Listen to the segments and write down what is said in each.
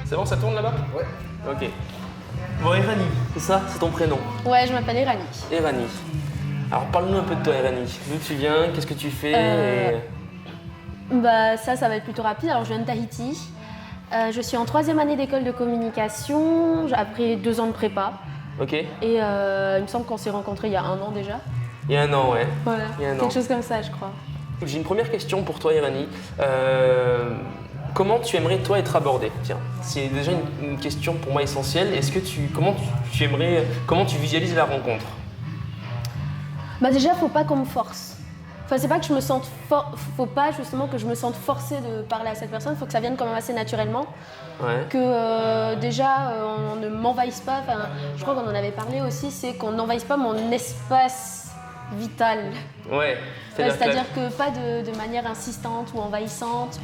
C'est bon, ça tourne là-bas? Ouais. Ok. Bon, Irani, c'est ça? C'est ton prénom? Ouais, je m'appelle Irani. Irani. Alors parle-nous un peu de toi, Irani. D'où tu viens? Qu'est-ce que tu fais? Bah ça va être plutôt rapide. Alors je viens de Tahiti. Je suis en 3e année d'école de communication, après 2 ans de prépa. Ok. Et il me semble qu'on s'est rencontrés il y a 1 an déjà. Il y a un an, ouais. Voilà, Il y a un an. quelque chose comme ça, je crois. J'ai une première question pour toi, Irani. Comment tu aimerais, toi, être abordé? Tiens, c'est déjà une question pour moi essentielle. Comment tu visualises la rencontre? Bah déjà, faut pas qu'on me force. Enfin, c'est pas que je me sente faut pas justement que je me sente forcée de parler à cette personne. Faut que ça vienne quand même assez naturellement. Ouais. Que déjà, on ne m'envahisse pas. Enfin, je crois qu'on en avait parlé aussi, c'est qu'on n'envahisse pas mon espace vital. Ouais. C'est-à-dire que pas de manière insistante ou envahissante.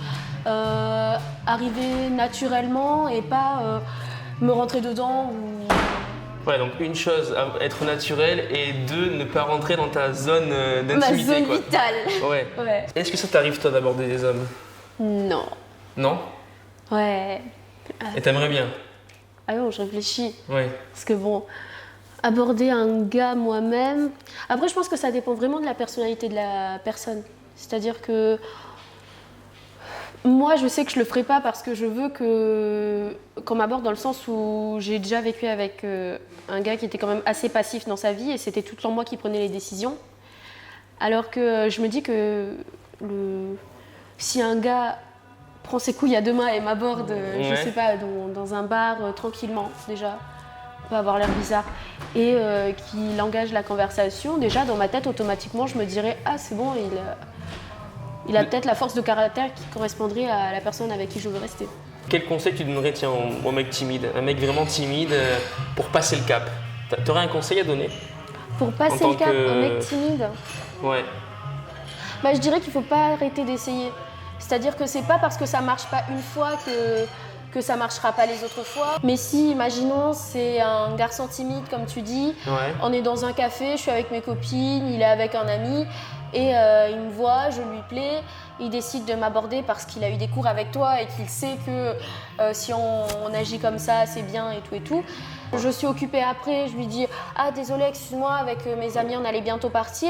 Arriver naturellement et pas me rentrer dedans ou... Ouais, donc une chose, être naturel, et 2, ne pas rentrer dans ta zone d'intimité. Ma zone quoi. vitale. Ouais. Ouais. Est-ce que ça t'arrive, toi, d'aborder des hommes? Non. Non? Ouais. Et t'aimerais bien? Ah non, je réfléchis. Ouais. Parce que bon, aborder un gars moi-même... Après, je pense que ça dépend vraiment de la personnalité de la personne. C'est-à-dire que moi, je sais que je le ferai pas parce que je veux qu'on m'aborde dans le sens où j'ai déjà vécu avec un gars qui était quand même assez passif dans sa vie et c'était tout le temps moi qui prenais les décisions. Alors que je me dis que si un gars prend ses couilles à 2 mains et m'aborde, je sais pas, dans un bar tranquillement déjà, peut avoir l'air bizarre, et qu'il engage la conversation, déjà dans ma tête automatiquement je me dirais ah c'est bon, il a peut-être la force de caractère qui correspondrait à la personne avec qui je veux rester. Quel conseil tu donnerais, tiens, au mec timide, un mec vraiment timide, pour passer le cap? T'aurais un conseil à donner? Pour passer le cap, un mec timide, Ouais. bah, je dirais qu'il ne faut pas arrêter d'essayer. C'est-à-dire que c'est pas parce que ça marche pas une fois que ça marchera pas les autres fois. Mais si, imaginons, c'est un garçon timide, comme tu dis, Ouais. on est dans un café, je suis avec mes copines, il est avec un ami, et il me voit, je lui plais, il décide de m'aborder parce qu'il a eu des cours avec toi et qu'il sait que si on agit comme ça, c'est bien et tout et tout. Je suis occupée après, je lui dis « Ah désolé, excuse-moi, avec mes amis on allait bientôt partir ».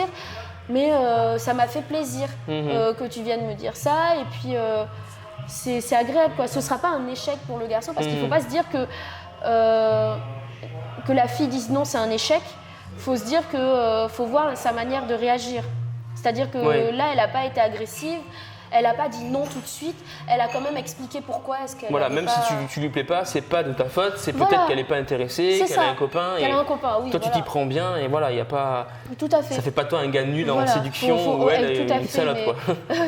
Mais ça m'a fait plaisir que tu viennes me dire ça et puis c'est agréable quoi. Ce sera pas un échec pour le garçon parce qu'il faut pas se dire que la fille dise non c'est un échec. Faut se dire que faut voir sa manière de réagir. C'est-à-dire que là elle a pas été agressive. Elle n'a pas dit non tout de suite, elle a quand même expliqué pourquoi est-ce qu'elle Voilà, même pas... si tu lui plais pas, c'est pas de ta faute, c'est peut-être Voilà. qu'elle n'est pas intéressée, C'est qu'elle ça. a un copain. Qu'elle a un copain, oui, toi, tu voilà. t'y prends bien et voilà, il y a pas. Tout à fait. Ça fait pas de toi un gars nul en Voilà. séduction ou elle est tout à une fait, salope mais- quoi.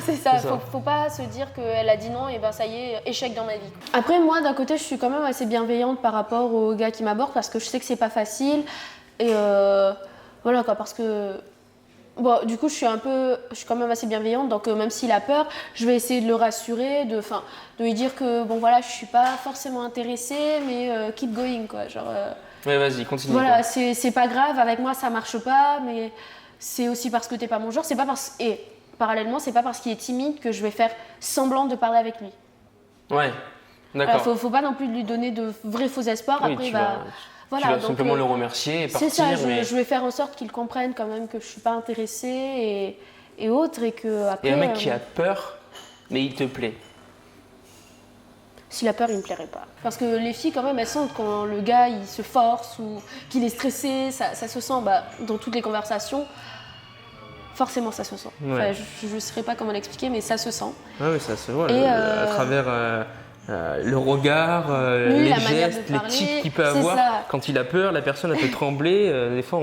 C'est ça, C'est ça. faut pas se dire qu'elle a dit non et ben ça y est, échec dans ma vie. Après moi d'un côté je suis quand même assez bienveillante par rapport aux gars qui m'abordent parce que je sais que c'est pas facile et voilà quoi parce que bon du coup je suis quand même assez bienveillante donc même s'il a peur, je vais essayer de le rassurer, de lui dire que bon voilà je suis pas forcément intéressée mais keep going quoi genre. Ouais, vas-y, continue. Voilà, quoi. c'est pas grave, avec moi ça marche pas, mais c'est aussi parce que t'es pas mon genre. C'est pas parce et parallèlement, c'est pas parce qu'il est timide que je vais faire semblant de parler avec lui. Ouais, d'accord. Faut pas non plus lui donner de vrais faux espoirs. Oui, Après, tu il va. tu vas simplement le remercier et partir. C'est ça, mais... je vais faire en sorte qu'il comprenne quand même que je suis pas intéressée et autres et que après. Et un mec qui a peur, mais il te plaît. S'il a peur, il me plairait pas. Parce que les filles, quand même, elles sentent quand le gars il se force ou qu'il est stressé, ça se sent dans toutes les conversations. Forcément, ça se sent. Ouais. Enfin, je ne saurais pas comment l'expliquer, mais ça se sent. Ah oui, ça se voit. Et, à travers le regard, Oui, les la manière gestes, de les parler, tics qu'il peut c'est avoir. ça. Quand il a peur, la personne elle peut trembler. Des fois,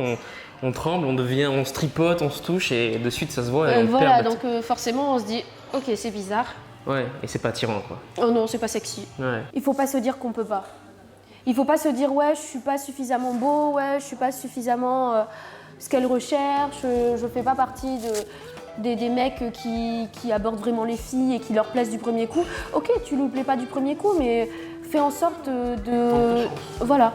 on tremble, on se tripote, on se touche et de suite ça se voit. Et on Voilà, perd. donc forcément, on se dit, ok, c'est bizarre. Ouais, et c'est pas attirant quoi. Oh non, c'est pas sexy. Ouais. Il faut pas se dire qu'on peut pas. Il faut pas se dire, ouais, je suis pas suffisamment beau, ouais, je suis pas suffisamment ce qu'elle recherche, je fais pas partie des mecs qui abordent vraiment les filles et qui leur plaisent du premier coup. Ok, tu lui plais pas du premier coup, mais fais en sorte de... Voilà.